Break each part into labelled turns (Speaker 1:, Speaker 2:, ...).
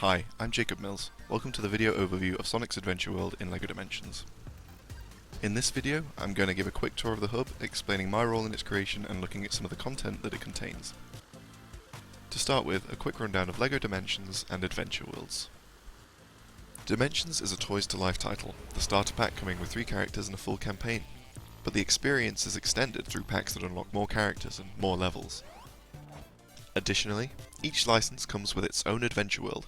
Speaker 1: Hi, I'm Jacob Mills. Welcome to the video overview of Sonic's Adventure World in LEGO Dimensions. In this video, I'm going to give a quick tour of the hub, explaining my role in its creation and looking at some of the content that it contains. To start with, a quick rundown of LEGO Dimensions and Adventure Worlds. Dimensions is a Toys to Life title, the starter pack coming with 3 characters and a full campaign, but the experience is extended through packs that unlock more characters and more levels. Additionally, each license comes with its own adventure world,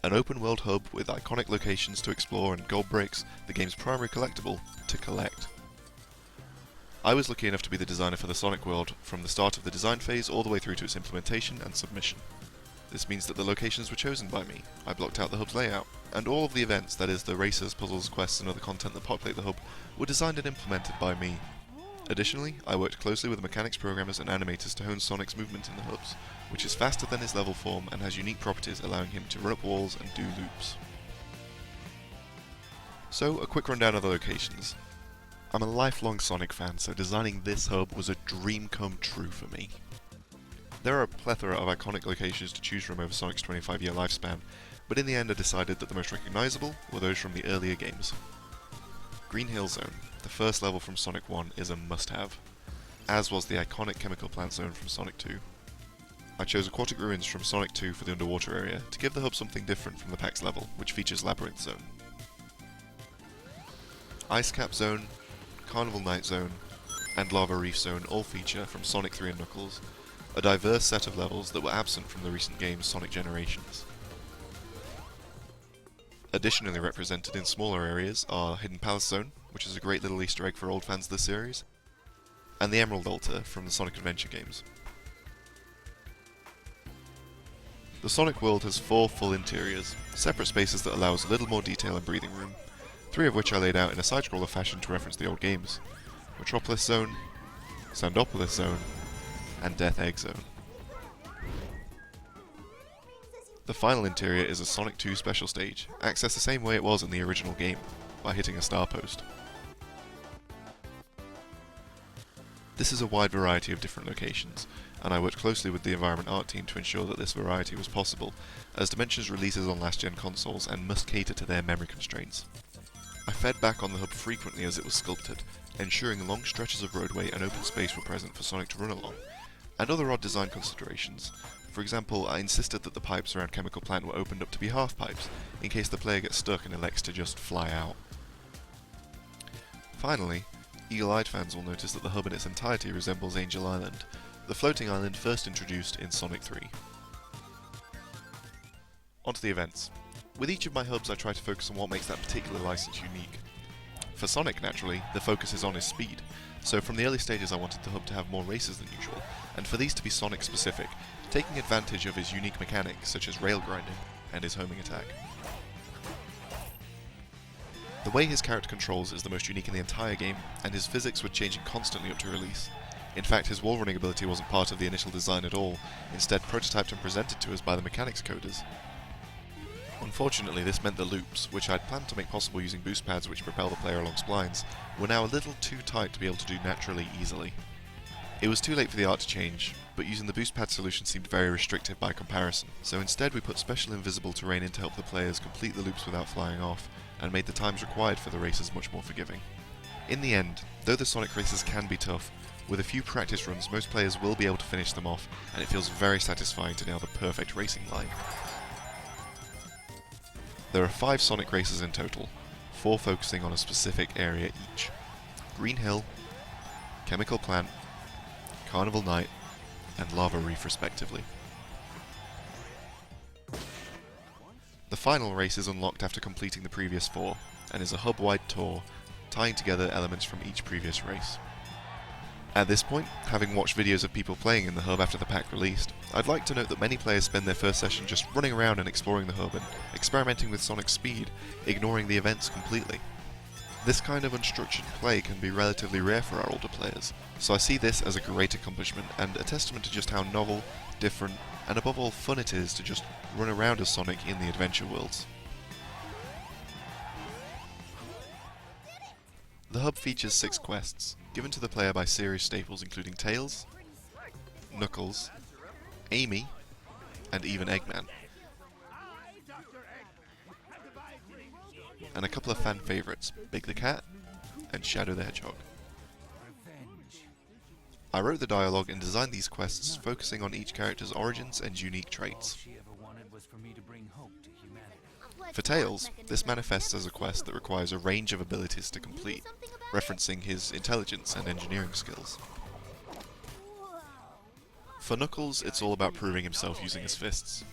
Speaker 1: an open world hub with iconic locations to explore and gold bricks, the game's primary collectible, to collect. I was lucky enough to be the designer for the Sonic world from the start of the design phase all the way through to its implementation and submission. This means that the locations were chosen by me, I blocked out the hub's layout, and all of the events, that is the races, puzzles, quests and other content that populate the hub, were designed and implemented by me. Additionally, I worked closely with the mechanics programmers and animators to hone Sonic's movement in the hubs, which is faster than his level form and has unique properties allowing him to run up walls and do loops. So, a quick rundown of the locations. I'm a lifelong Sonic fan, so designing this hub was a dream come true for me. There are a plethora of iconic locations to choose from over Sonic's 25-year lifespan, but in the end I decided that the most recognisable were those from the earlier games. Green Hill Zone, the first level from Sonic 1, is a must-have, as was the iconic Chemical Plant Zone from Sonic 2. I chose Aquatic Ruins from Sonic 2 for the underwater area, to give the hub something different from the pack's level, which features Labyrinth Zone. Ice Cap Zone, Carnival Night Zone, and Lava Reef Zone all feature, from Sonic 3 and Knuckles, a diverse set of levels that were absent from the recent game's Sonic Generations. Additionally represented in smaller areas are Hidden Palace Zone, which is a great little Easter egg for old fans of the series, and the Emerald Altar from the Sonic Adventure games. The Sonic world has 4 full interiors, separate spaces that allow us a little more detail and breathing room, 3 of which I laid out in a side-scroller fashion to reference the old games: Metropolis Zone, Sandopolis Zone, and Death Egg Zone. The final interior is a Sonic 2 special stage, accessed the same way it was in the original game, by hitting a star post. This is a wide variety of different locations, and I worked closely with the environment art team to ensure that this variety was possible, as Dimensions releases on last-gen consoles and must cater to their memory constraints. I fed back on the hub frequently as it was sculpted, ensuring long stretches of roadway and open space were present for Sonic to run along, and other odd design considerations. For example, I insisted that the pipes around Chemical Plant were opened up to be half pipes, in case the player gets stuck and elects to just fly out. Finally, eagle-eyed fans will notice that the hub in its entirety resembles Angel Island, the floating island first introduced in Sonic 3. Onto the events. With each of my hubs I try to focus on what makes that particular license unique. For Sonic, naturally, the focus is on his speed, so from the early stages I wanted the hub to have more races than usual, and for these to be Sonic specific, taking advantage of his unique mechanics such as rail grinding and his homing attack. The way his character controls is the most unique in the entire game, and his physics were changing constantly up to release. In fact, his wall running ability wasn't part of the initial design at all, instead prototyped and presented to us by the mechanics coders. Unfortunately, this meant the loops, which I'd planned to make possible using boost pads which propel the player along splines, were now a little too tight to be able to do naturally easily. It was too late for the art to change, but using the boost pad solution seemed very restrictive by comparison, so instead we put special invisible terrain in to help the players complete the loops without flying off, and made the times required for the races much more forgiving. In the end, though the Sonic races can be tough, with a few practice runs most players will be able to finish them off, and it feels very satisfying to nail the perfect racing line. There are 5 Sonic races in total, 4 focusing on a specific area each: Green Hill, Chemical Plant, Carnival Night, and Lava Reef respectively. The final race is unlocked after completing the previous 4, and is a hub-wide tour, tying together elements from each previous race. At this point, having watched videos of people playing in the hub after the pack released, I'd like to note that many players spend their first session just running around and exploring the hub and experimenting with Sonic's speed, ignoring the events completely. This kind of unstructured play can be relatively rare for our older players, so I see this as a great accomplishment and a testament to just how novel, different, and above all fun it is to just run around as Sonic in the adventure worlds. The hub features 6 quests, given to the player by series staples including Tails, Knuckles, Amy, and even Eggman. and a couple of fan favourites, Big the Cat and Shadow the Hedgehog. I wrote the dialogue and designed these quests focusing on each character's origins and unique traits. For Tails, this manifests as a quest that requires a range of abilities to complete, referencing his intelligence and engineering skills. For Knuckles, it's all about proving himself using his fists,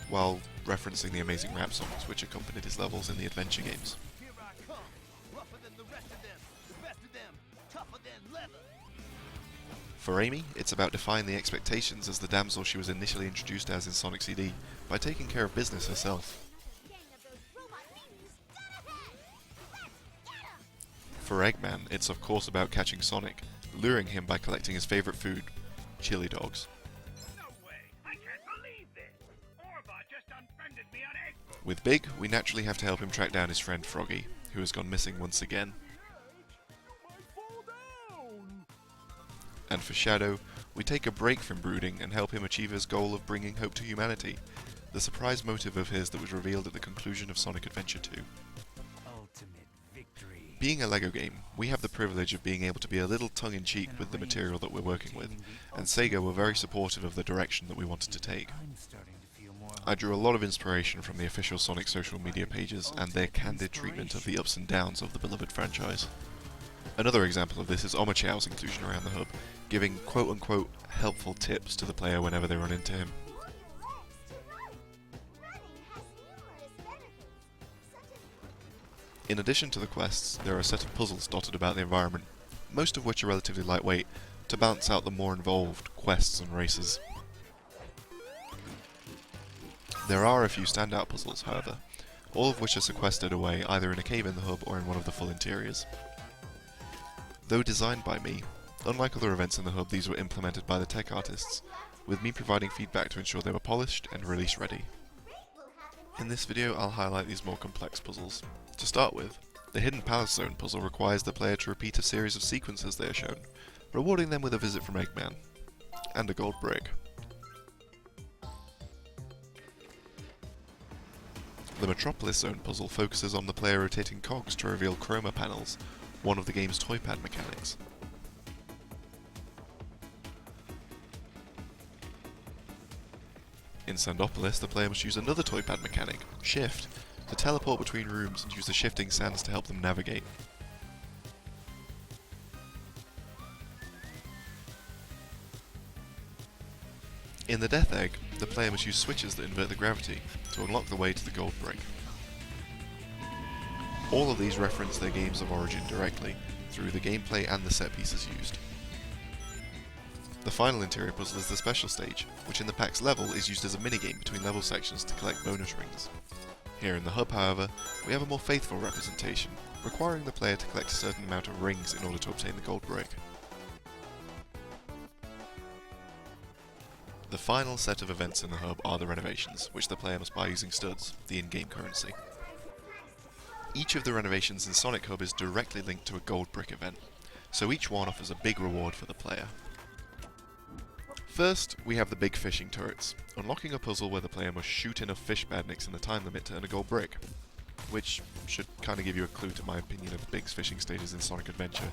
Speaker 1: while referencing the amazing rap songs which accompanied his levels in the adventure games. For Amy, it's about defying the expectations as the damsel she was initially introduced as in Sonic CD by taking care of business herself. For Eggman, it's of course about catching Sonic, luring him by collecting his favourite food, chili dogs. With Big, we naturally have to help him track down his friend Froggy, who has gone missing once again. And for Shadow, we take a break from brooding and help him achieve his goal of bringing hope to humanity, the surprise motive of his that was revealed at the conclusion of Sonic Adventure 2. Being a LEGO game, we have the privilege of being able to be a little tongue-in-cheek with the material that we're working with, and Sega were very supportive of the direction that we wanted to take. I drew a lot of inspiration from the official Sonic social media pages and their candid treatment of the ups and downs of the beloved franchise. Another example of this is Omochao's inclusion around the hub, giving quote-unquote helpful tips to the player whenever they run into him. In addition to the quests, there are a set of puzzles dotted about the environment, most of which are relatively lightweight, to balance out the more involved quests and races. There are a few standout puzzles, however, all of which are sequestered away either in a cave in the hub or in one of the full interiors. Though designed by me, unlike other events in the hub, these were implemented by the tech artists, with me providing feedback to ensure they were polished and release ready. In this video I'll highlight these more complex puzzles. To start with, the Hidden Palace Zone puzzle requires the player to repeat a series of sequences they are shown, rewarding them with a visit from Eggman, and a gold brick. The Metropolis Zone puzzle focuses on the player rotating cogs to reveal chroma panels, one of the game's toy pad mechanics. In Sandopolis, the player must use another toy pad mechanic, Shift, to teleport between rooms and use the shifting sands to help them navigate. In the Death Egg, the player must use switches that invert the gravity to unlock the way to the gold brick. All of these reference their games of origin directly, through the gameplay and the set pieces used. The final interior puzzle is the special stage, which in the PAX level is used as a minigame between level sections to collect bonus rings. Here in the hub, however, we have a more faithful representation, requiring the player to collect a certain amount of rings in order to obtain the gold brick. The final set of events in the hub are the Renovations, which the player must buy using studs, the in-game currency. Each of the Renovations in Sonic Hub is directly linked to a gold brick event, so each one offers a big reward for the player. First, we have the big fishing turrets, unlocking a puzzle where the player must shoot enough fish badniks in the time limit to earn a gold brick, which should kind of give you a clue to my opinion of Big's fishing stages in Sonic Adventure.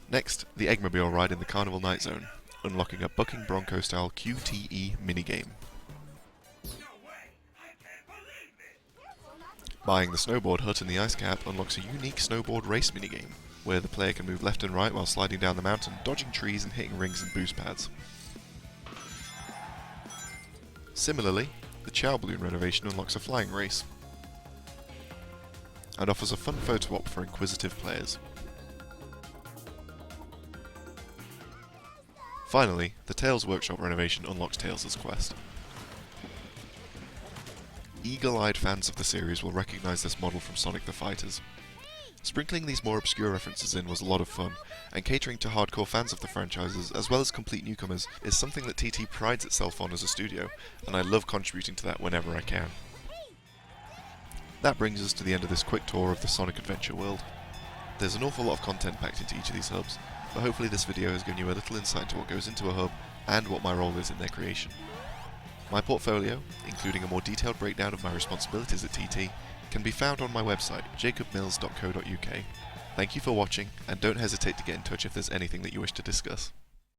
Speaker 1: Next, the Eggmobile ride in the Carnival Night Zone, unlocking a Bucking Bronco style QTE minigame. Buying the Snowboard Hut in the Ice Cap unlocks a unique snowboard race minigame, where the player can move left and right while sliding down the mountain, dodging trees and hitting rings and boost pads. Similarly, the Chow Balloon renovation unlocks a flying race, and offers a fun photo op for inquisitive players. Finally, the Tails Workshop renovation unlocks Tails' quest. Eagle-eyed fans of the series will recognise this model from Sonic the Fighters. Sprinkling these more obscure references in was a lot of fun, and catering to hardcore fans of the franchises as well as complete newcomers is something that TT prides itself on as a studio, and I love contributing to that whenever I can. That brings us to the end of this quick tour of the Sonic Adventure world. There's an awful lot of content packed into each of these hubs, but hopefully this video has given you a little insight into what goes into a hub and what my role is in their creation. My portfolio, including a more detailed breakdown of my responsibilities at TT, can be found on my website, jacobmills.co.uk. Thank you for watching, and don't hesitate to get in touch if there's anything that you wish to discuss.